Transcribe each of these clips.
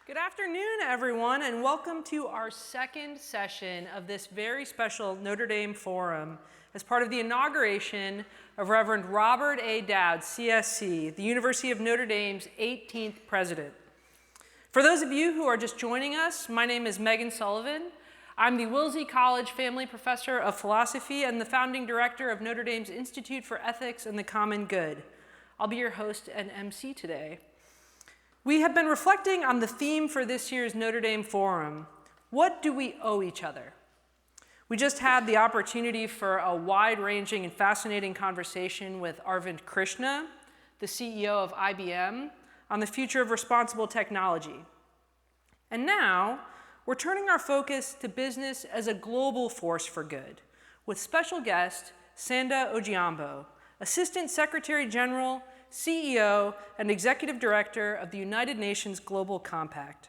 Good afternoon, everyone, and welcome to our second session of this very special Notre Dame Forum as part of the inauguration of Reverend Robert A. Dowd, CSC, the University of Notre Dame's 18th president. For those of you who are just joining us, my name is Megan Sullivan. I'm the Wilsey College Family Professor of Philosophy and the founding director of Notre Dame's Institute for Ethics and the Common Good. I'll be your host and MC today. We have been reflecting on the theme for this year's Notre Dame Forum. What do we owe each other? We just had the opportunity for a wide-ranging and fascinating conversation with Arvind Krishna, the CEO of IBM, on the future of responsible technology. And now, we're turning our focus to business as a global force for good, with special guest Sanda Ojiambo, Assistant Secretary General, CEO, and Executive Director of the United Nations Global Compact.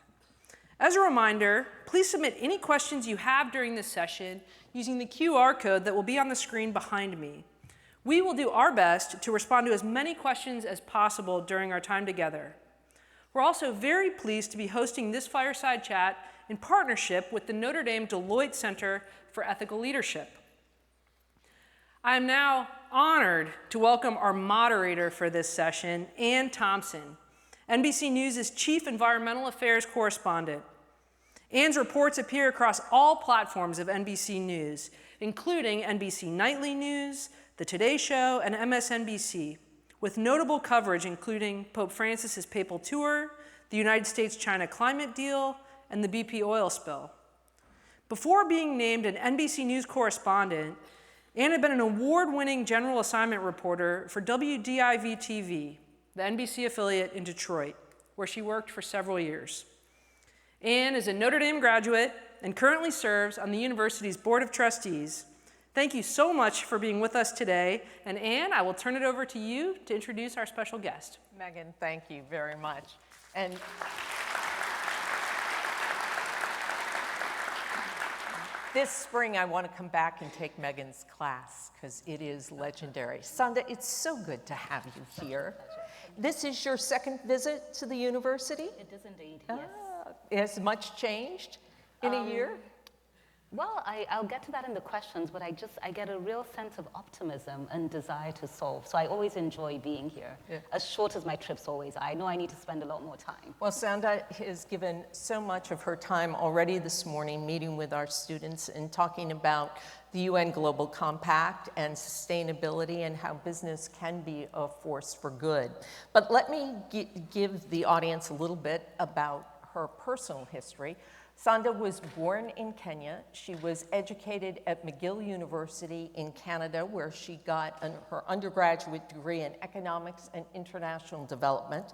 As a reminder, please submit any questions you have during this session using the QR code that will be on the screen behind me. We will do our best to respond to as many questions as possible during our time together. We're also very pleased to be hosting this fireside chat in partnership with the Notre Dame Deloitte Center for Ethical Leadership. I am now honored to welcome our moderator for this session, Ann Thompson, NBC News' Chief Environmental Affairs Correspondent. Ann's reports appear across all platforms of NBC News, including NBC Nightly News, The Today Show, and MSNBC, with notable coverage including Pope Francis's papal tour, the United States-China climate deal, and the BP oil spill. Before being named an NBC News correspondent, Ann had been an award-winning general assignment reporter for WDIV-TV, the NBC affiliate in Detroit, where she worked for several years. Ann is a Notre Dame graduate and currently serves on the university's Board of Trustees. Thank you so much for being with us today. And Ann, I will turn it over to you to introduce our special guest. Megan, thank you very much. And this spring, I want to come back and take Megan's class because it is legendary. Sanda, it's so good to have you here. This is your second visit to the university? It is indeed, yes. Has much changed in a year? Well, I'll get to that in the questions, but I get a real sense of optimism and desire to solve. So I always enjoy being here, as short as my trips always are. I know I need to spend a lot more time. Well, Sanda has given so much of her time already this morning meeting with our students and talking about the UN Global Compact and sustainability and how business can be a force for good. But let me give the audience a little bit about her personal history. Sanda was born in Kenya. She was educated at McGill University in Canada, where she got her undergraduate degree in economics and international development.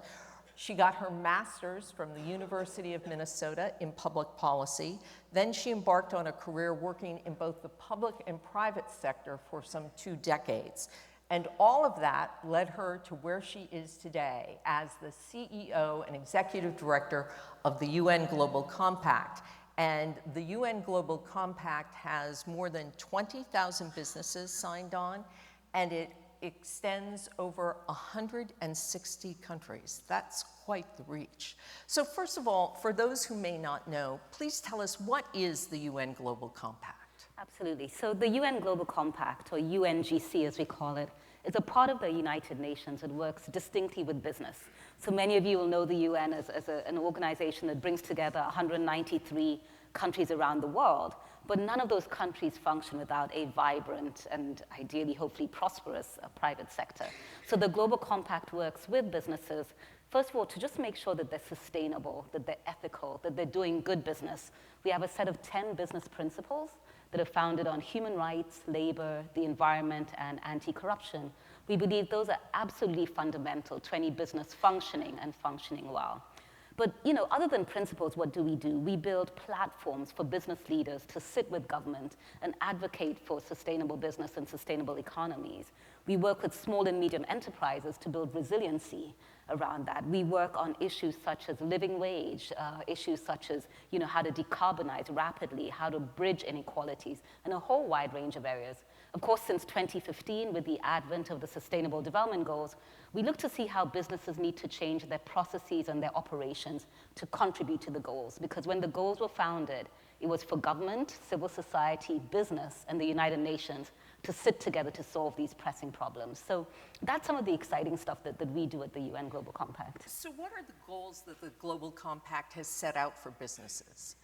She got her master's from the University of Minnesota in public policy. Then she embarked on a career working in both the public and private sector for some 2 decades. And all of that led her to where she is today as the CEO and Executive Director of the UN Global Compact. And the UN Global Compact has more than 20,000 businesses signed on, and it extends over 160 countries. That's quite the reach. So first of all, for those who may not know, please tell us, what is the UN Global Compact? Absolutely. So the UN Global Compact, or UNGC as we call it, is a part of the United Nations. It works distinctly with business. So many of you will know the UN as an organization that brings together 193 countries around the world, but none of those countries function without a vibrant and ideally, hopefully prosperous private sector. So the Global Compact works with businesses, first of all, to just make sure that they're sustainable, that they're ethical, that they're doing good business. We have a set of 10 business principles that are founded on human rights, labor, the environment, and anti-corruption. We believe those are absolutely fundamental to any business functioning and functioning well. But other than principles, what do? We build platforms for business leaders to sit with government and advocate for sustainable business and sustainable economies. We work with small and medium enterprises to build resiliency around that. We work on issues such as living wage, issues such as how to decarbonize rapidly, how to bridge inequalities, and a whole wide range of areas. Of course, since 2015, with the advent of the Sustainable Development Goals, we look to see how businesses need to change their processes and their operations to contribute to the goals. Because when the goals were founded, it was for government, civil society, business, and the United Nations to sit together to solve these pressing problems. So that's some of the exciting stuff that we do at the UN Global Compact. So what are the goals that the Global Compact has set out for businesses?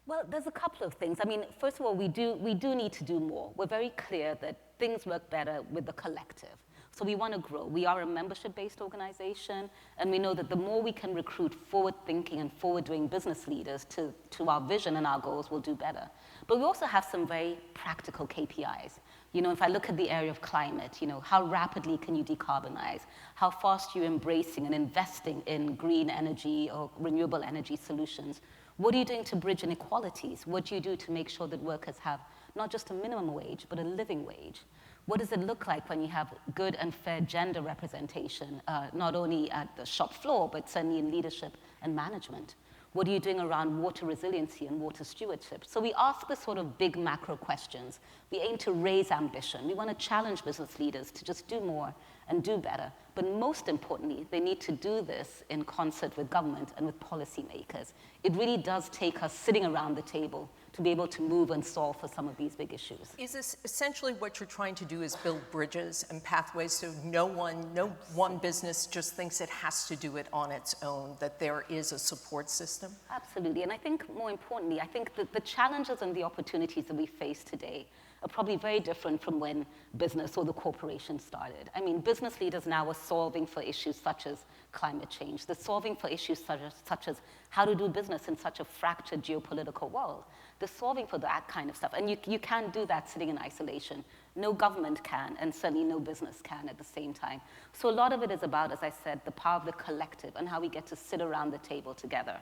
Well, there's a couple of things. I mean, first of all, we do need to do more. We're very clear that things work better with the collective. So we want to grow. We are a membership-based organization, and we know that the more we can recruit forward-thinking and forward-doing business leaders to our vision and our goals, we'll do better. But we also have some very practical KPIs. You know, if I look at the area of climate, you know, how rapidly can you decarbonize? How fast are you embracing and investing in green energy or renewable energy solutions? What are you doing to bridge inequalities? What do you do to make sure that workers have not just a minimum wage, but a living wage? What does it look like when you have good and fair gender representation, not only at the shop floor, but certainly in leadership and management? What are you doing around water resiliency and water stewardship? So we ask the sort of big macro questions. We aim to raise ambition. We want to challenge business leaders to just do more and do better. But most importantly, they need to do this in concert with government and with policymakers. It really does take us sitting around the table to be able to move and solve for some of these big issues. Is this essentially what you're trying to do is build bridges and pathways so no one business just thinks it has to do it on its own, that there is a support system? Absolutely, and I think more importantly, I think that the challenges and the opportunities that we face today are probably very different from when business or the corporation started. I mean, business leaders now are solving for issues such as climate change. They're solving for issues such as how to do business in such a fractured geopolitical world. They're solving for that kind of stuff. And you can't do that sitting in isolation. No government can, and certainly no business can at the same time. So a lot of it is about, as I said, the power of the collective and how we get to sit around the table together.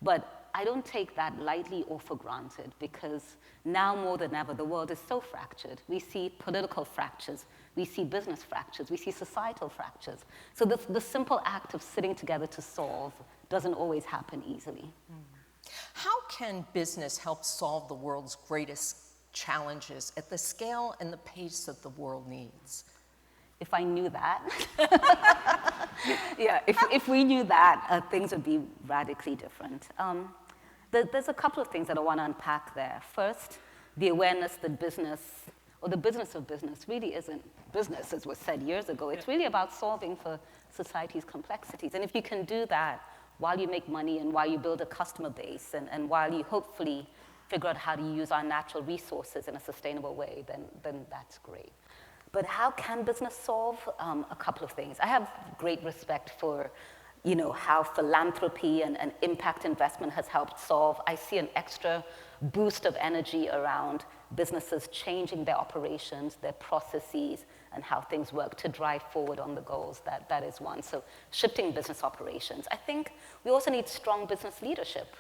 But I don't take that lightly or for granted, because now more than ever, the world is so fractured. We see political fractures, we see business fractures, we see societal fractures. So the simple act of sitting together to solve doesn't always happen easily. How can business help solve the world's greatest challenges at the scale and the pace that the world needs? If I knew that, yeah, if we knew that, things would be radically different. There's a couple of things that I want to unpack there. First, the awareness that business, or the business of business, really isn't business, as was said years ago. It's really about solving for society's complexities. And if you can do that while you make money and while you build a customer base and while you hopefully figure out how to use our natural resources in a sustainable way, then that's great. But how can business solve? A couple of things. I have great respect for, you know, how philanthropy and impact investment has helped solve. I see an extra boost of energy around businesses changing their operations, their processes, and how things work to drive forward on the goals. That is one. So shifting business operations. I think we also need strong business leadership.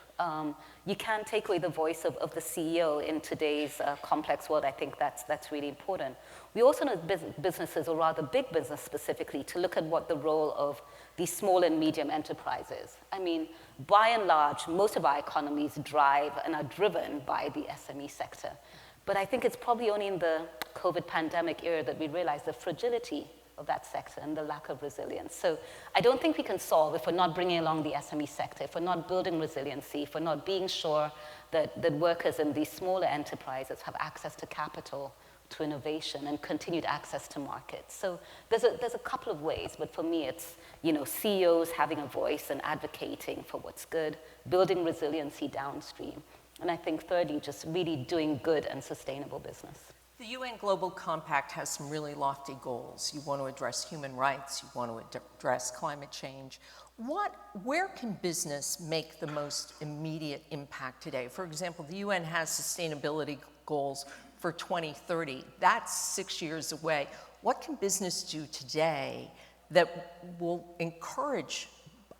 You can't take away the voice of the CEO in today's complex world. I think that's really important. We also need businesses, or rather big business specifically, to look at what the role of these small and medium enterprises. I mean, by and large, most of our economies drive and are driven by the SME sector. But I think it's probably only in the COVID pandemic era that we realize the fragility of that sector and the lack of resilience. So I don't think we can solve if we're not bringing along the SME sector, if we're not building resiliency, if we're not being sure that workers in these smaller enterprises have access to capital, to innovation, and continued access to markets. So there's a couple of ways, but for me it's, you know, CEOs having a voice and advocating for what's good, building resiliency downstream, and I think thirdly, just really doing good and sustainable business. The UN Global Compact has some really lofty goals. You want to address human rights, you want to address climate change. Where can business make the most immediate impact today? For example, the UN has sustainability goals for 2030. That's 6 years away. What can business do today that will encourage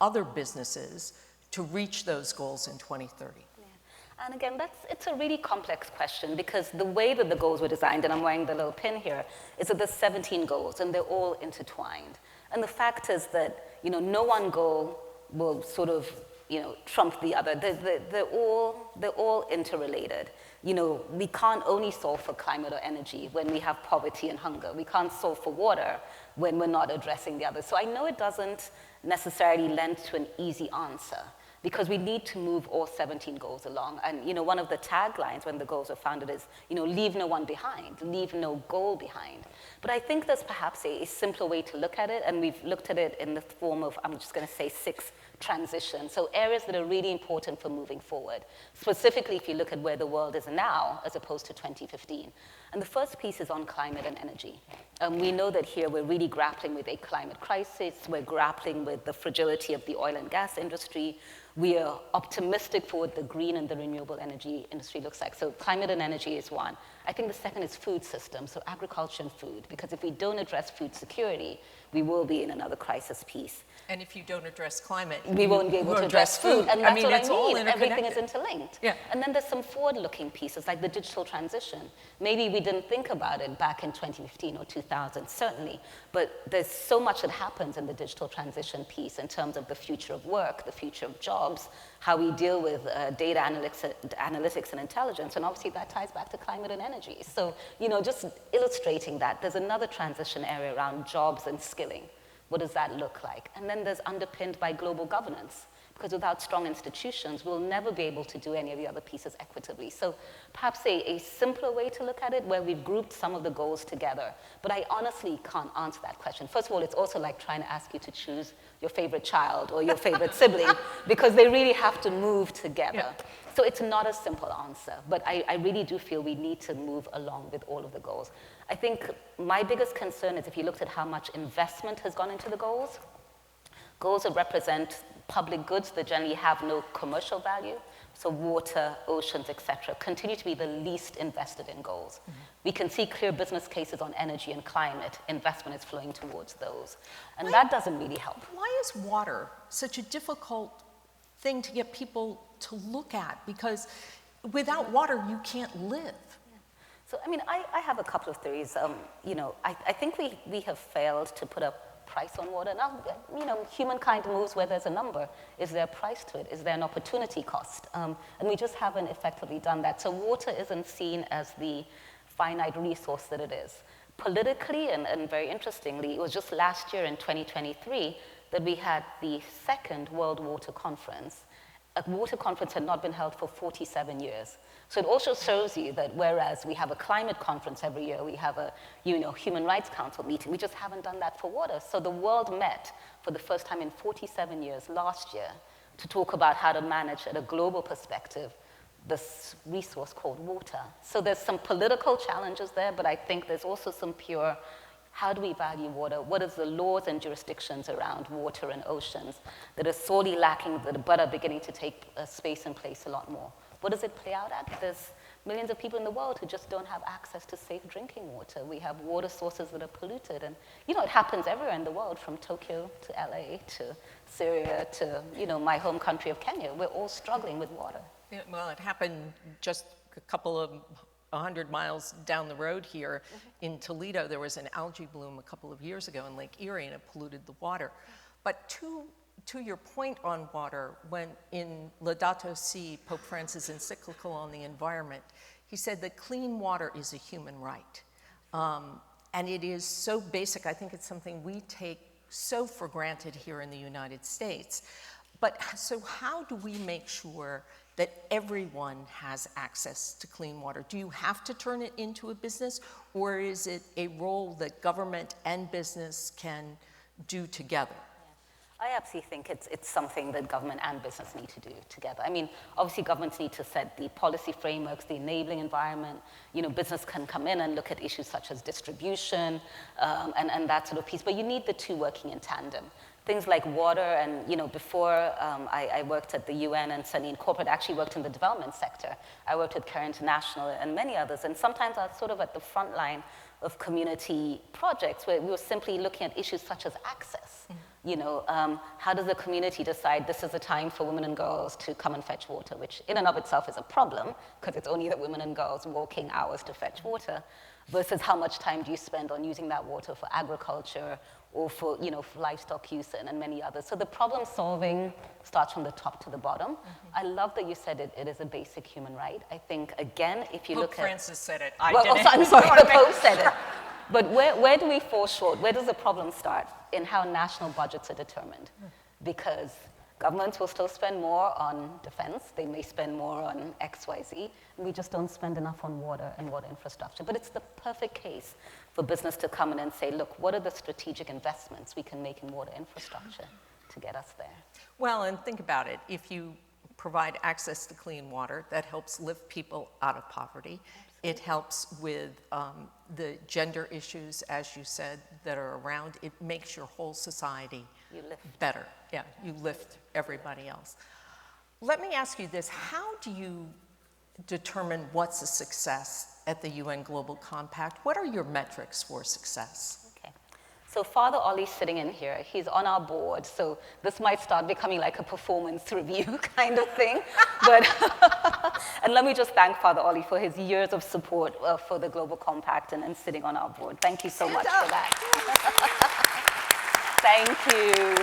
other businesses to reach those goals in 2030? And again, it's a really complex question, because the way that the goals were designed, and I'm wearing the little pin here, is that there's 17 goals and they're all intertwined. And the fact is that, you know, no one goal will sort of, you know, trump the other. They're all interrelated. we can't only solve for climate or energy when we have poverty and hunger. We can't solve for water when we're not addressing the others. So I know it doesn't necessarily lend to an easy answer, because we need to move all 17 goals along. And one of the taglines when the goals were founded is, leave no one behind, leave no goal behind. But I think there's perhaps a simpler way to look at it, and we've looked at it in the form of, I'm just going to say 6 transitions. So areas that are really important for moving forward, specifically if you look at where the world is now as opposed to 2015. And the first piece is on climate and energy. We know that here we're really grappling with a climate crisis. We're grappling with the fragility of the oil and gas industry. We are optimistic for what the green and the renewable energy industry looks like. So climate and energy is one. I think the second is food systems, so agriculture and food, because if we don't address food security, we will be in another crisis piece. And if you don't address climate, we won't be able to address food. And that's what it's I all mean. Everything is interlinked. Yeah. And then there's some forward-looking pieces, like the digital transition. Maybe we didn't think about it back in 2015 or 2000, certainly. But there's so much that happens in the digital transition piece in terms of the future of work, the future of jobs, how we deal with data analytics and intelligence. And obviously that ties back to climate and energy. So, just illustrating that, there's another transition area around jobs and skilling. What does that look like? And then there's underpinned by global governance, because without strong institutions, we'll never be able to do any of the other pieces equitably. So perhaps a simpler way to look at it, where we've grouped some of the goals together. But I honestly can't answer that question. First of all, it's also like trying to ask you to choose your favorite child or your favorite sibling, because they really have to move together. Yeah. So it's not a simple answer, but I really do feel we need to move along with all of the goals. I think my biggest concern is if you looked at how much investment has gone into the goals that represent public goods that generally have no commercial value, so water, oceans, et cetera, continue to be the least invested in goals. Mm-hmm. We can see clear business cases on energy and climate. Investment is flowing towards those. And that doesn't really help. Why is water such a difficult thing to get people to look at? Because without water, you can't live. So, I have a couple of theories. I think we have failed to put a price on water. Now, humankind moves where there's a number. Is there a price to it? Is there an opportunity cost? And we just haven't effectively done that. So water isn't seen as the finite resource that it is. Politically, and very interestingly, it was just last year in 2023 that we had the second World Water Conference. A water conference had not been held for 47 years. So it also shows you that whereas we have a climate conference every year, we have a Human Rights Council meeting, we just haven't done that for water. So the world met for the first time in 47 years last year to talk about how to manage at a global perspective this resource called water. So there's some political challenges there, but I think there's also some pure, how do we value water? What is the laws and jurisdictions around water and oceans that are sorely lacking, but are beginning to take space and place a lot more? What does it play out at? There's millions of people in the world who just don't have access to safe drinking water. We have water sources that are polluted. And, it happens everywhere in the world, from Tokyo to LA to Syria to, my home country of Kenya. We're all struggling with water. Yeah, well, it happened just a couple of 100 miles down the road here. Mm-hmm. In Toledo. There was an algae bloom a couple of years ago in Lake Erie, and it polluted the water. But to your point on water, when in Laudato Si, Pope Francis' encyclical on the environment, he said that clean water is a human right. And it is so basic. I think it's something we take so for granted here in the United States. But so how do we make sure that everyone has access to clean water? Do you have to turn it into a business, or is it a role that government and business can do together? I absolutely think it's something that government and business need to do together. Obviously governments need to set the policy frameworks, the enabling environment. Business can come in and look at issues such as distribution and that sort of piece, but you need the two working in tandem. Things like water, and before I worked at the UN and certainly in corporate, I actually worked in the development sector. I worked with Care International and many others, and sometimes I was sort of at the front line of community projects where we were simply looking at issues such as access. How does the community decide this is a time for women and girls to come and fetch water, which in and of itself is a problem, because it's only the women and girls walking hours to fetch water, versus how much time do you spend on using that water for agriculture or for, for livestock use and many others. So the problem solving starts from the top to the bottom. Mm-hmm. I love that you said it is a basic human right. I think, again, if you look at... Pope Francis said it. I'm sorry, the Pope said it. But where do we fall short? Where does the problem start? In how national budgets are determined. Because governments will still spend more on defense. They may spend more on X, Y, Z. And we just don't spend enough on water and water infrastructure. But it's the perfect case for business to come in and say, look, what are the strategic investments we can make in water infrastructure to get us there? Well, and think about it. If you provide access to clean water, that helps lift people out of poverty. It helps with the gender issues, as you said, that are around. It makes your whole society better. Yeah, you lift everybody else. Let me ask you this. How do you determine what's a success at the UN Global Compact? What are your metrics for success? So Father Ollie's sitting in here. He's on our board. So this might start becoming like a performance review kind of thing. But and let me just thank Father Ollie for his years of support for the Global Compact and sitting on our board. Thank you so much for that. Thank you.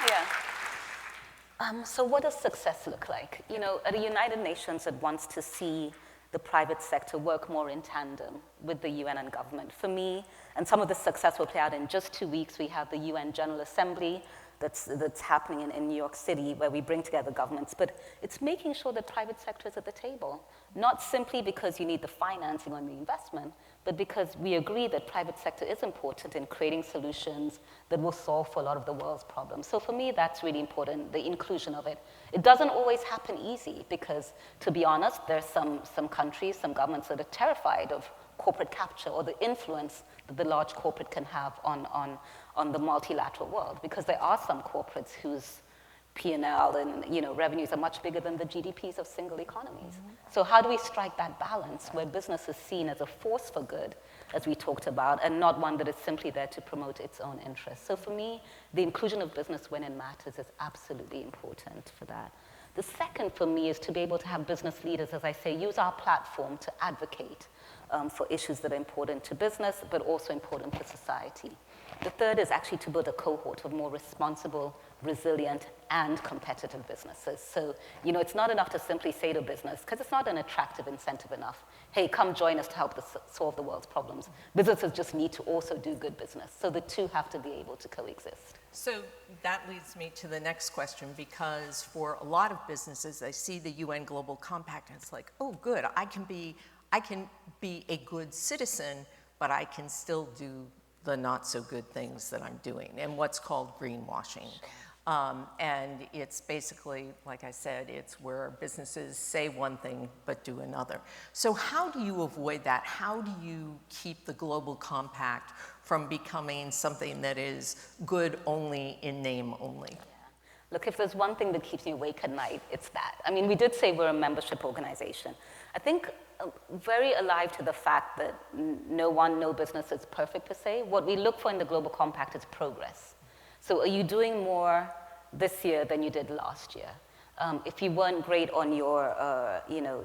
Yeah. So what does success look like? At the United Nations, it wants to see the private sector work more in tandem with the UN and government. For me, and some of the success will play out in just 2 weeks, we have the UN General Assembly that's happening in New York City, where we bring together governments, but it's making sure that private sector is at the table, not simply because you need the financing or the investment, but because we agree that private sector is important in creating solutions that will solve for a lot of the world's problems. So for me, that's really important, the inclusion of it. It doesn't always happen easy because, to be honest, there's some countries, some governments that are terrified of corporate capture or the influence that the large corporate can have on the multilateral world, because there are some corporates whose P&L and revenues are much bigger than the GDPs of single economies. Mm-hmm. So how do we strike that balance where business is seen as a force for good, as we talked about, and not one that is simply there to promote its own interests? So for me, the inclusion of business when it matters is absolutely important for that. The second for me is to be able to have business leaders, as I say, use our platform to advocate for issues that are important to business, but also important for society. The third is actually to build a cohort of more responsible, resilient, and competitive businesses. So, it's not enough to simply say to business, because it's not an attractive incentive enough, hey, come join us to help us solve the world's problems. Businesses just need to also do good business. So the two have to be able to coexist. So that leads me to the next question, because for a lot of businesses, they see the UN Global Compact, and it's like, oh, good, I can be a good citizen, but I can still do the not so good things that I'm doing, and what's called greenwashing. And it's basically, like I said, it's where businesses say one thing but do another. So how do you avoid that? How do you keep the Global Compact from becoming something that is good only in name only? Yeah. Look, if there's one thing that keeps me awake at night, it's that. I mean, we did say we're a membership organization. I think very alive to the fact that no business is perfect per se. What we look for in the Global Compact is progress. So are you doing more this year than you did last year? If you weren't great on your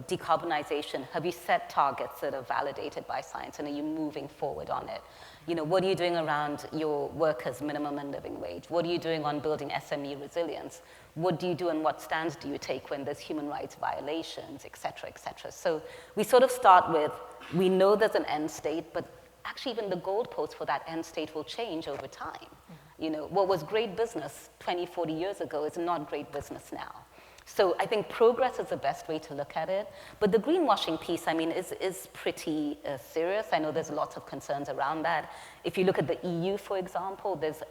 decarbonization, have you set targets that are validated by science, and are you moving forward on it? What are you doing around your workers' minimum and living wage? What are you doing on building SME resilience? What do you do and what stands do you take when there's human rights violations, et cetera, et cetera? So we sort of start with, we know there's an end state, but actually even the goalposts for that end state will change over time. Mm-hmm. What was great business 20, 40 years ago is not great business now. So I think progress is the best way to look at it. But the greenwashing piece, is pretty serious. I know there's lots of concerns around that. If you look at the EU, for example, there's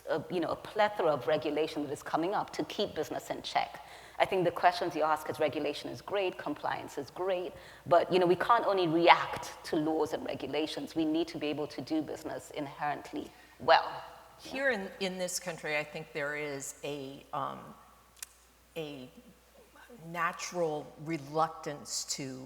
a plethora of regulation that is coming up to keep business in check. I think the questions you ask is regulation is great, compliance is great, but we can't only react to laws and regulations. We need to be able to do business inherently well. Here in this country, I think there is a natural reluctance to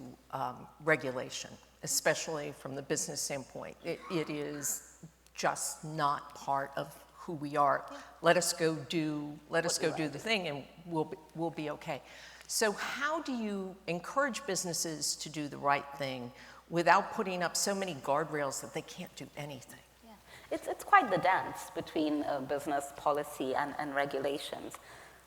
regulation, especially from the business standpoint. It is just not part of who we are. Yeah. Let us go do the thing, and we'll be okay. So how do you encourage businesses to do the right thing without putting up so many guardrails that they can't do anything? Yeah. It's quite the dance between business policy and regulations.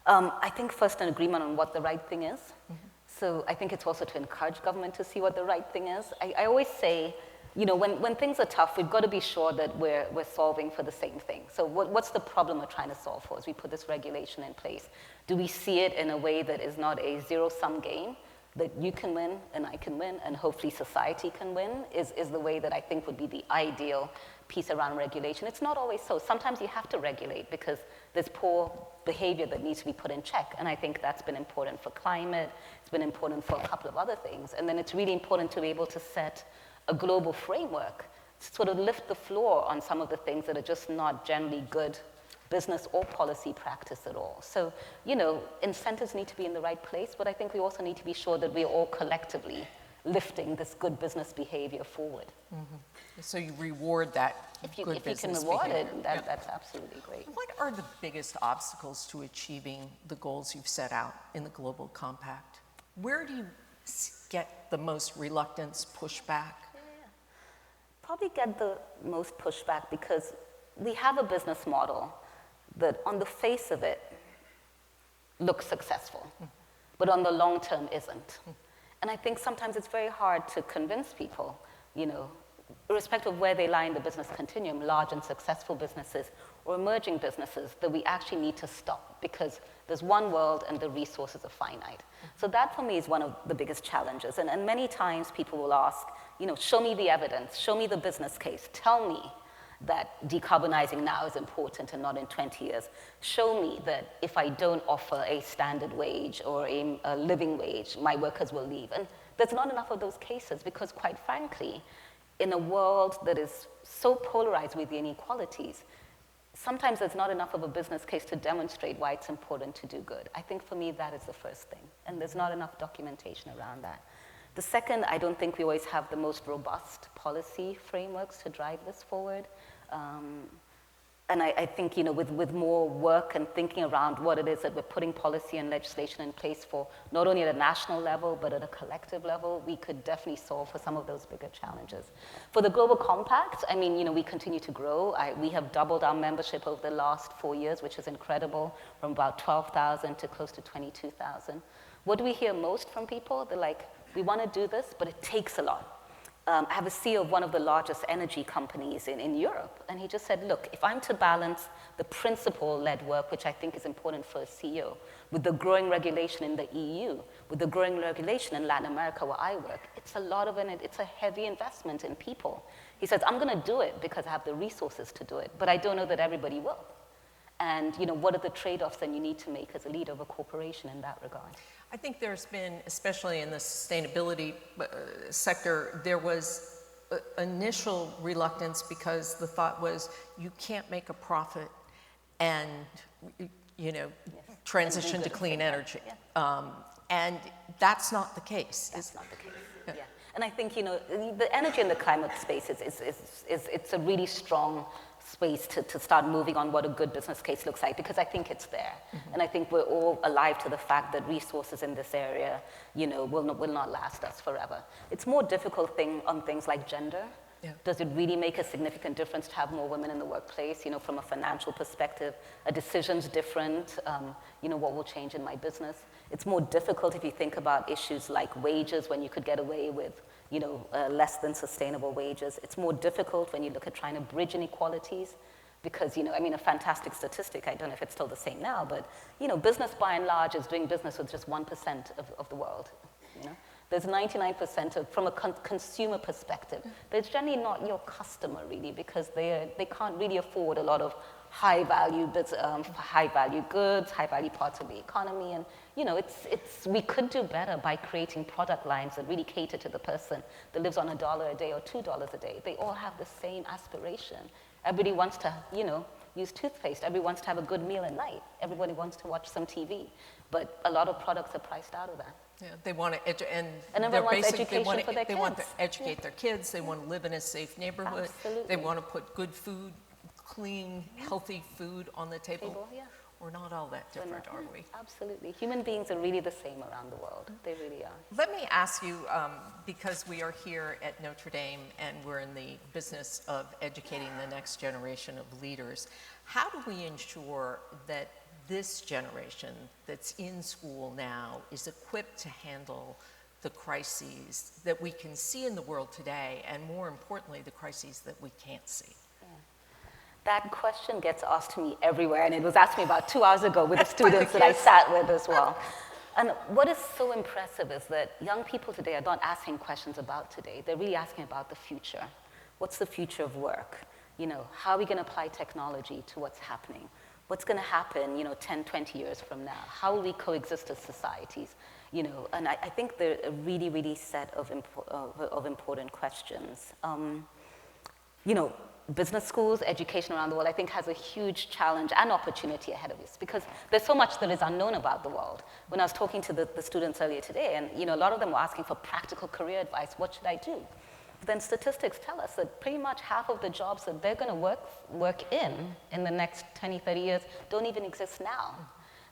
I think first an agreement on what the right thing is. Mm-hmm. So I think it's also to encourage government to see what the right thing is. I always say, you know, when things are tough, we've got to be sure that we're solving for the same thing. So what's the problem we're trying to solve for as we put this regulation in place? Do we see it in a way that is not a zero-sum game, that you can win and I can win and hopefully society can win, is the way that I think would be the ideal piece around regulation. It's not always so. Sometimes you have to regulate because there's poor behavior that needs to be put in check. And I think that's been important for climate. It's been important for a couple of other things. And then it's really important to be able to set a global framework to sort of lift the floor on some of the things that are just not generally good business or policy practice at all. So, you know, incentives need to be in the right place, but I think we also need to be sure that we're all collectively lifting this good business behavior forward. Mm-hmm. So you reward that good business behavior. If you can reward it, that's absolutely great. What are the biggest obstacles to achieving the goals you've set out in the Global Compact? Where do you get the most reluctance, pushback? Probably get the most pushback because we have a business model that on the face of it looks successful, but on the long term isn't. And I think sometimes it's very hard to convince people, you know, irrespective of where they lie in the business continuum, large and successful businesses or emerging businesses, that we actually need to stop because there's one world and the resources are finite. So that for me is one of the biggest challenges. And many times people will ask, you know, show me the evidence, show me the business case, tell me that decarbonizing now is important and not in 20 years. Show me that if I don't offer a standard wage or a living wage, my workers will leave. And there's not enough of those cases because, quite frankly, in a world that is so polarized with the inequalities, sometimes there's not enough of a business case to demonstrate why it's important to do good. I think for me that is the first thing, and there's not enough documentation around that. The second, I don't think we always have the most robust policy frameworks to drive this forward. And I think, you know, with more work and thinking around what it is that we're putting policy and legislation in place for, not only at a national level, but at a collective level, we could definitely solve for some of those bigger challenges. For the Global Compact, I mean, you know, we continue to grow. We have doubled our membership over the last 4 years, which is incredible, from about 12,000 to close to 22,000. What do we hear most from people? They're like, we want to do this, but it takes a lot. I have a CEO of one of the largest energy companies in Europe, and he just said, look, if I'm to balance the principle-led work, which I think is important for a CEO, with the growing regulation in the EU, with the growing regulation in Latin America where I work, it's a lot of it's a heavy investment in people. He says, I'm going to do it because I have the resources to do it, but I don't know that everybody will. And, you know, what are the trade-offs that you need to make as a leader of a corporation in that regard? I think there's been, especially in the sustainability sector, there was initial reluctance because the thought was you can't make a profit and, you know, transition to clean energy. Yeah. And that's not the case. That's not the case, yeah. And I think, you know, the energy and the climate space, it's a really strong space to start moving on what a good business case looks like, because I think it's there. Mm-hmm. And I think we're all alive to the fact that resources in this area, you know, will not last us forever. It's more difficult on things like gender. Yeah. Does it really make a significant difference to have more women in the workplace? You know, from a financial perspective, a decision's different. You know, what will change in my business? It's more difficult if you think about issues like wages, when you could get away with, you know, less than sustainable wages. It's more difficult when you look at trying to bridge inequalities because, you know, I mean, a fantastic statistic, I don't know if it's still the same now, but, you know, business by and large is doing business with just 1% of the world, you know. There's 99% from a consumer perspective. There's generally not your customer, really, because they can't really afford a lot of high-value goods, high-value parts of the economy. And, you know, we could do better by creating product lines that really cater to the person that lives on $1 a day or $2 a day. They all have the same aspiration. Everybody wants to, you know, use toothpaste. Everybody wants to have a good meal at night. Everybody wants to watch some TV. But a lot of products are priced out of that. Yeah, they want to, and everyone wants education for their kids. They want to educate their kids. They want to live in a safe neighborhood. Absolutely. They want to put good food clean, healthy food on the table? Yeah. We're not all that different, are we? Absolutely. Human beings are really the same around the world. They really are. Let me ask you, because we are here at Notre Dame and we're in the business of educating the next generation of leaders, how do we ensure that this generation that's in school now is equipped to handle the crises that we can see in the world today, and more importantly, the crises that we can't see? That question gets asked to me everywhere, and it was asked me about 2 hours ago with the students that I sat with as well. And what is so impressive is that young people today are not asking questions about today. They're really asking about the future. What's the future of work? You know, how are we going to apply technology to what's happening? What's going to happen, 10, 20 years from now? How will we coexist as societies? And I think they're a really, really set of important questions. Business schools, education around the world, I think has a huge challenge and opportunity ahead of us because there's so much that is unknown about the world. When I was talking to the students earlier today, and a lot of them were asking for practical career advice, what should I do? But then statistics tell us that pretty much half of the jobs that they're gonna work in the next 20, 30 years don't even exist now.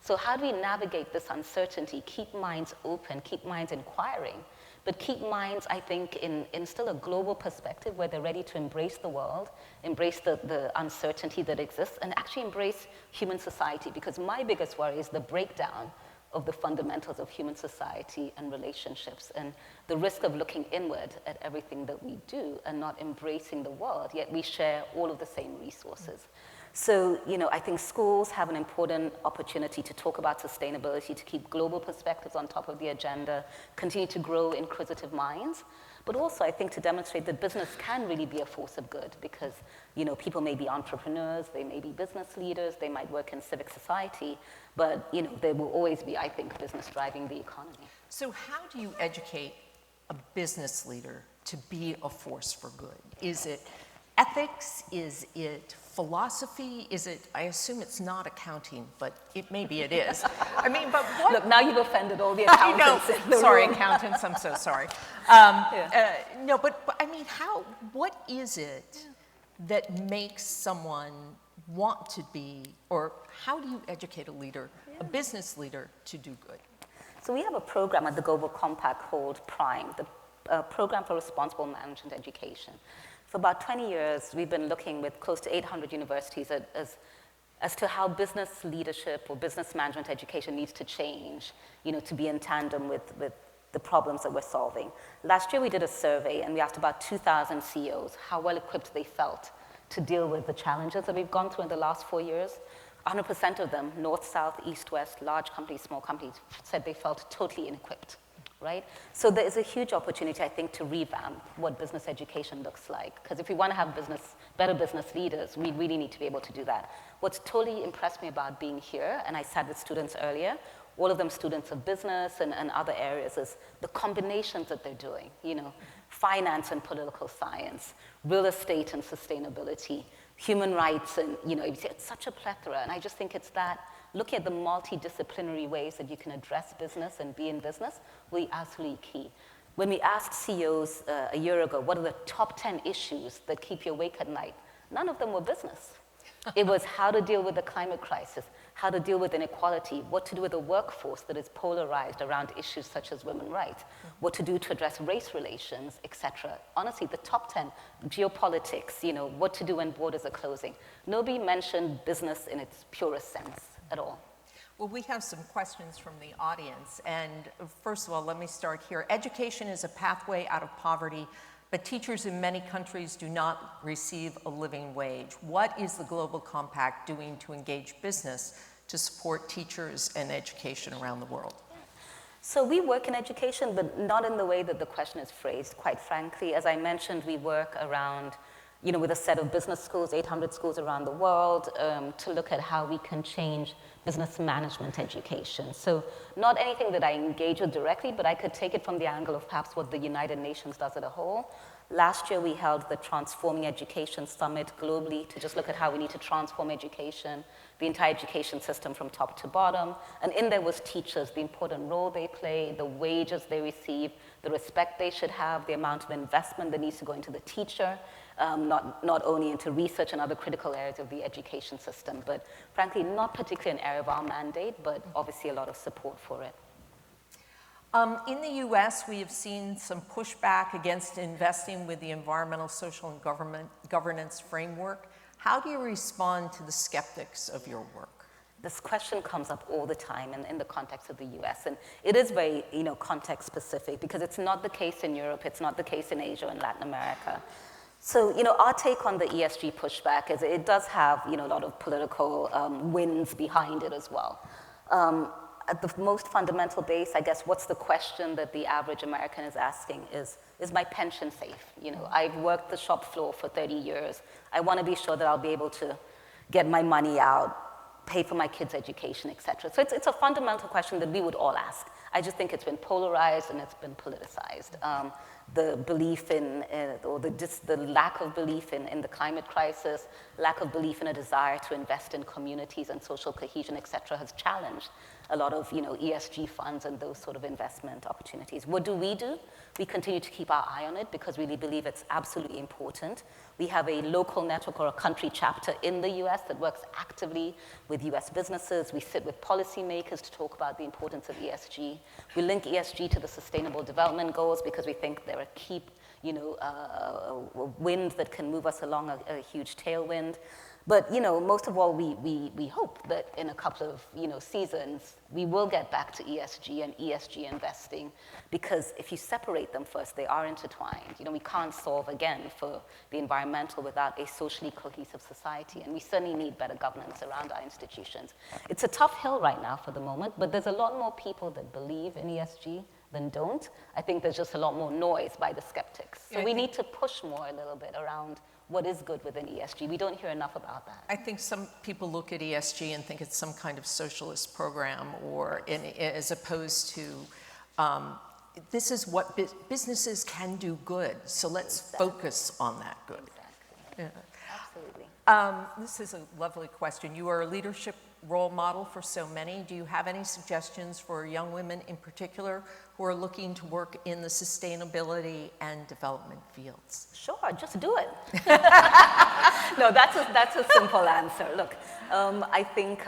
So how do we navigate this uncertainty, keep minds open, keep minds inquiring, but keep minds, I think, in still a global perspective where they're ready to embrace the world, embrace the uncertainty that exists, and actually embrace human society. Because my biggest worry is the breakdown of the fundamentals of human society and relationships, and the risk of looking inward at everything that we do and not embracing the world, yet we share all of the same resources. So, I think schools have an important opportunity to talk about sustainability, to keep global perspectives on top of the agenda, continue to grow inquisitive minds, but also I think to demonstrate that business can really be a force of good because, people may be entrepreneurs, they may be business leaders, they might work in civic society, but, there will always be, I think, business driving the economy. So how do you educate a business leader to be a force for good? Is it ethics? Is it philosophy? Is it, I assume it's not accounting, but maybe it is. I mean, but what? Look, now you've offended all the accountants in the sorry, room. accountants, I'm so sorry. No, but I mean, what is it that makes someone want to be, or how do you educate a leader, a business leader, to do good? So we have a program at the Global Compact called PRIME, the Program for Responsible Management Education. For about 20 years, we've been looking with close to 800 universities as to how business leadership or business management education needs to change, to be in tandem with the problems that we're solving. Last year, we did a survey, and we asked about 2,000 CEOs how well-equipped they felt to deal with the challenges that we've gone through in the last 4 years. 100% of them, north, south, east, west, large companies, small companies, said they felt totally inequipped. Right? So there is a huge opportunity, I think, to revamp what business education looks like. Because if we want to have better business leaders, we really need to be able to do that. What's totally impressed me about being here, and I sat with students earlier, all of them students of business and other areas, is the combinations that they're doing. Finance and political science, real estate and sustainability, human rights, and it's such a plethora. And I just think it's that looking at the multidisciplinary ways that you can address business and be in business will be absolutely key. When we asked CEOs a year ago, what are the top 10 issues that keep you awake at night? None of them were business. It was how to deal with the climate crisis, how to deal with inequality, what to do with a workforce that is polarized around issues such as women's rights, what to do to address race relations, etc. Honestly, the top 10, geopolitics, what to do when borders are closing. Nobody mentioned business in its purest sense at all. Well, we have some questions from the audience. And first of all, let me start here. Education is a pathway out of poverty, but teachers in many countries do not receive a living wage. What is the Global Compact doing to engage business to support teachers and education around the world? So we work in education, but not in the way that the question is phrased, quite frankly. As I mentioned, we work around, with a set of business schools, 800 schools around the world, to look at how we can change business management education. So not anything that I engage with directly, but I could take it from the angle of perhaps what the United Nations does as a whole. Last year, we held the Transforming Education Summit globally to just look at how we need to transform education, the entire education system from top to bottom. And in there was teachers, the important role they play, the wages they receive, the respect they should have, the amount of investment that needs to go into the teacher. not only into research and other critical areas of the education system, but frankly, not particularly an area of our mandate, but obviously a lot of support for it. In the US, we have seen some pushback against investing with the environmental, social, and governance framework. How do you respond to the skeptics of your work? This question comes up all the time in the context of the US, and it is very context specific because it's not the case in Europe, it's not the case in Asia and Latin America. So our take on the ESG pushback is it does have a lot of political winds behind it as well. At the most fundamental base, I guess, what's the question that the average American is asking is my pension safe? I've worked the shop floor for 30 years. I want to be sure that I'll be able to get my money out, pay for my kids' education, et cetera. So it's a fundamental question that we would all ask. I just think it's been polarized and it's been politicized. The belief in, or the lack of belief in the climate crisis, lack of belief in a desire to invest in communities and social cohesion, et cetera, has challenged a lot of ESG funds and those sort of investment opportunities. What do? We continue to keep our eye on it because we really believe it's absolutely important. We have a local network or a country chapter in the US that works actively with US businesses. We sit with policymakers to talk about the importance of ESG. We link ESG to the Sustainable Development Goals because we think they're a key wind that can move us along a huge tailwind. But most of all, we hope that in a couple of seasons, we will get back to ESG and ESG investing, because if you separate them first, they are intertwined. We can't solve again for the environmental without a socially cohesive society, and we certainly need better governance around our institutions. It's a tough hill right now for the moment, but there's a lot more people that believe in ESG than don't. I think there's just a lot more noise by the skeptics. So we need to push more a little bit around what is good within ESG. We don't hear enough about that. I think some people look at ESG and think it's some kind of socialist program, as opposed to this is what businesses can do good, so let's focus on that good. Exactly. Yeah. Absolutely. This is a lovely question. You are a leadership role model for so many. Do you have any suggestions for young women in particular who are looking to work in the sustainability and development fields? Sure, just do it. No, that's a simple answer. Look, I think,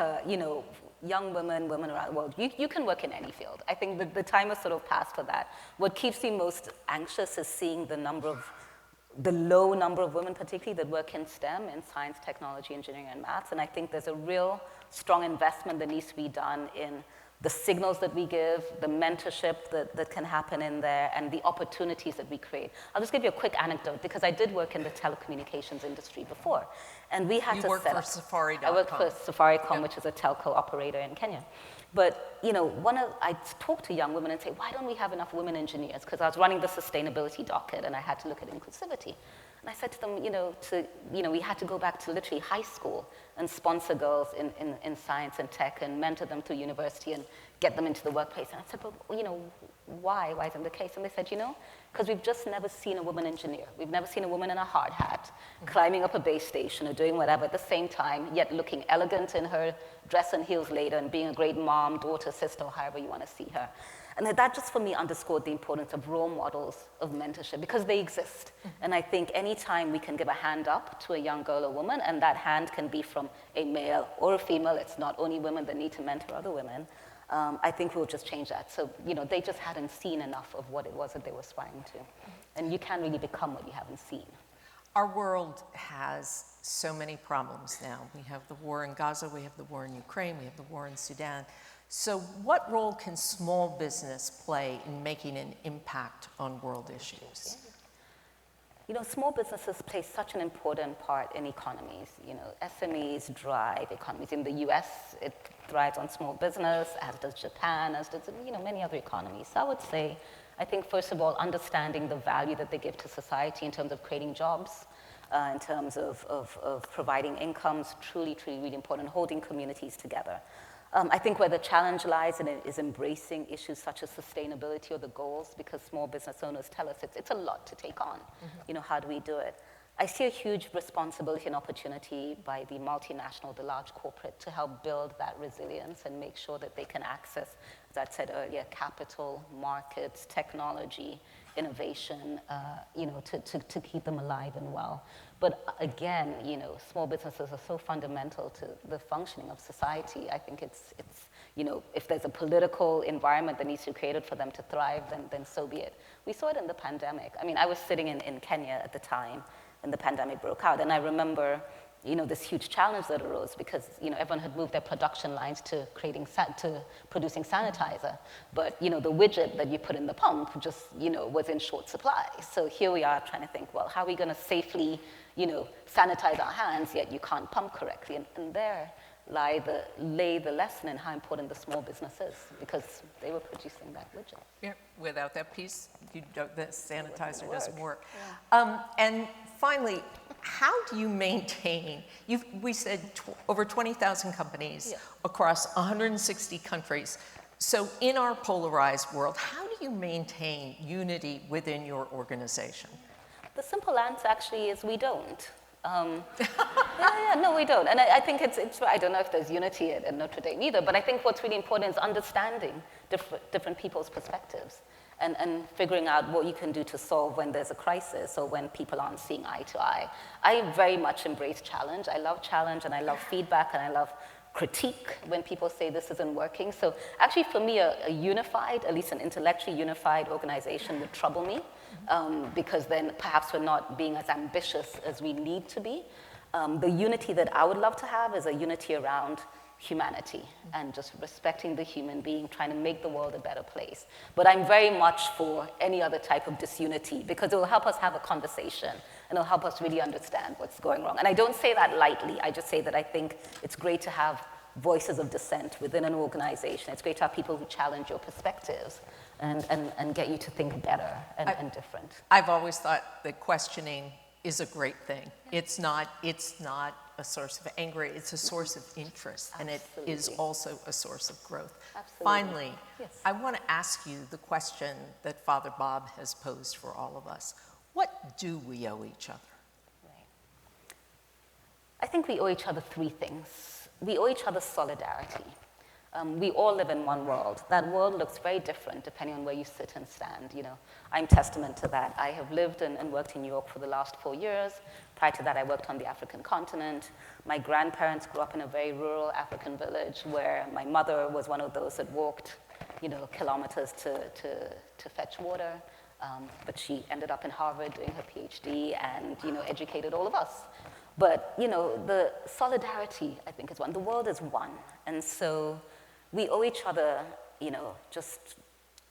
young women around the world, you can work in any field. I think the time has sort of passed for that. What keeps me most anxious is seeing the low number of women, particularly, that work in STEM, in science, technology, engineering, and maths. And I think there's a real strong investment that needs to be done in the signals that we give, the mentorship that can happen in there, and the opportunities that we create. I'll just give you a quick anecdote, because I did work in the telecommunications industry before. And we had to set up... You worked for Safari.com. I worked for Safaricom, which is a telco operator in Kenya. But, I talked to young women and say, why don't we have enough women engineers? Because I was running the sustainability docket and I had to look at inclusivity. And I said to them, we had to go back to literally high school and sponsor girls in science and tech and mentor them through university and get them into the workplace. And I said, but, why? Why isn't the case? And they said, because we've just never seen a woman engineer. We've never seen a woman in a hard hat climbing up a base station or doing whatever at the same time, yet looking elegant in her dress and heels later and being a great mom, daughter, sister, or however you want to see her. And that just for me underscored the importance of role models of mentorship, because they exist. And I think anytime we can give a hand up to a young girl or woman, and that hand can be from a male or a female, it's not only women that need to mentor other women, I think we'll just change that. So, they just hadn't seen enough of what it was that they were aspiring to. And you can't really become what you haven't seen. Our world has so many problems now. We have the war in Gaza, we have the war in Ukraine, we have the war in Sudan. So what role can small business play in making an impact on world issues? Small businesses play such an important part in economies. SMEs drive economies. In the US, it thrives on small business, as does Japan, as does, many other economies. So I would say, I think, first of all, understanding the value that they give to society in terms of creating jobs, in terms of providing incomes, truly, truly, really important, holding communities together. I think where the challenge lies in it is embracing issues such as sustainability or the goals, because small business owners tell us it's a lot to take on. How do we do it? I see a huge responsibility and opportunity by the multinational, the large corporate, to help build that resilience and make sure that they can access, as I said earlier, capital, markets, technology, innovation, to keep them alive and well. But again, small businesses are so fundamental to the functioning of society. I think it's if there's a political environment that needs to be created for them to thrive, then so be it. We saw it in the pandemic. I mean, I was sitting in Kenya at the time when the pandemic broke out, and I remember this huge challenge that arose because, everyone had moved their production lines to producing sanitizer. But, the widget that you put in the pump just, was in short supply. So here we are trying to think, well, how are we going to safely, sanitize our hands, yet you can't pump correctly? And there lay the lesson in how important the small business is, because they were producing that widget. Yeah, without that piece, the sanitizer doesn't work. Yeah. And finally, how do you maintain, we said over 20,000 companies across 160 countries. So in our polarized world, how do you maintain unity within your organization? The simple answer actually is we don't. No, we don't. And I think it's I don't know if there's unity at Notre Dame either, but I think what's really important is understanding different people's perspectives and figuring out what you can do to solve when there's a crisis or when people aren't seeing eye to eye. I very much embrace challenge. I love challenge and I love feedback and I love critique when people say this isn't working. So actually for me, a unified, at least an intellectually unified organization would trouble me. Because then perhaps we're not being as ambitious as we need to be. The unity that I would love to have is a unity around humanity and just respecting the human being, trying to make the world a better place. But I'm very much for any other type of disunity because it will help us have a conversation and it'll help us really understand what's going wrong. And I don't say that lightly. I just say that I think it's great to have voices of dissent within an organization. It's great to have people who challenge your perspectives and get you to think better and different. I've always thought that questioning is a great thing. It's not a source of anger, it's a source of interest, and it is also a source of growth. Absolutely. Finally, I want to ask you the question that Father Bob has posed for all of us. What do we owe each other? Right. I think we owe each other three things. We owe each other solidarity. We all live in one world. That world looks very different depending on where you sit and stand. I'm testament to that. I have lived and worked in New York for the last 4 years. Prior to that, I worked on the African continent. My grandparents grew up in a very rural African village where my mother was one of those that walked, kilometers to fetch water. But she ended up in Harvard doing her PhD and, educated all of us. But, the solidarity, I think, is one. The world is one. And so we owe each other, just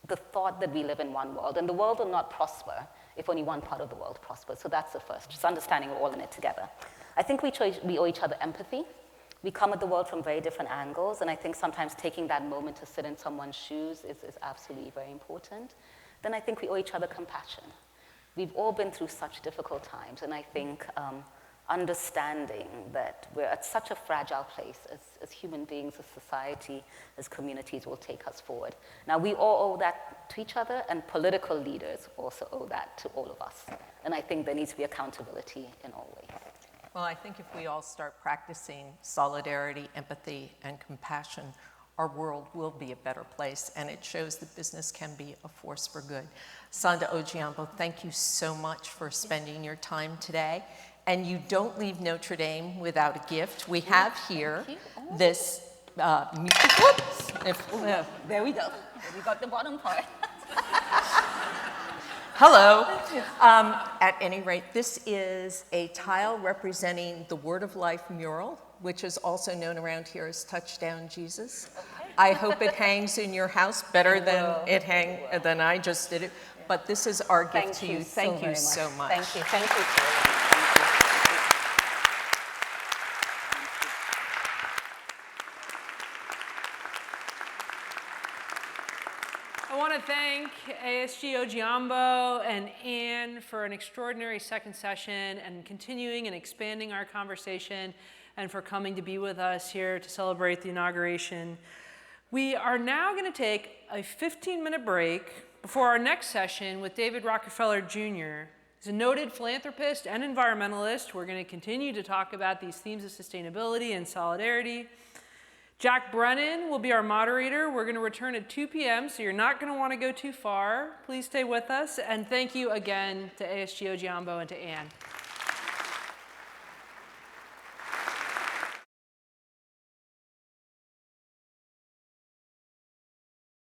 the thought that we live in one world. And the world will not prosper if only one part of the world prospers. So that's the first, just understanding we're all in it together. I think we owe each other empathy. We come at the world from very different angles. And I think sometimes taking that moment to sit in someone's shoes is absolutely very important. Then I think we owe each other compassion. We've all been through such difficult times. And I think understanding that we're at such a fragile place as human beings, as society, as communities will take us forward. Now, we all owe that to each other, and political leaders also owe that to all of us. And I think there needs to be accountability in all ways. Well, I think if we all start practicing solidarity, empathy, and compassion, our world will be a better place, and it shows that business can be a force for good. Sanda Ojiambo, thank you so much for spending your time today. And you don't leave Notre Dame without a gift. We have here this, whoops. There we go. We got the bottom part. Hello. At any rate, this is a tile representing the Word of Life mural, which is also known around here as Touchdown Jesus. Okay. I hope it hangs in your house better than I just did it. But this is our gift to you. Thank you so much. Thank you. Thank you. I want to thank ASG Ojiambo and Anne for an extraordinary second session and continuing and expanding our conversation and for coming to be with us here to celebrate the inauguration. We are now going to take a 15-minute break before our next session with David Rockefeller Jr. He's a noted philanthropist and environmentalist. We're going to continue to talk about these themes of sustainability and solidarity. Jack Brennan will be our moderator. We're going to return at 2 p.m., so you're not going to want to go too far. Please stay with us, and thank you again to ASG Ojiambo and to Anne.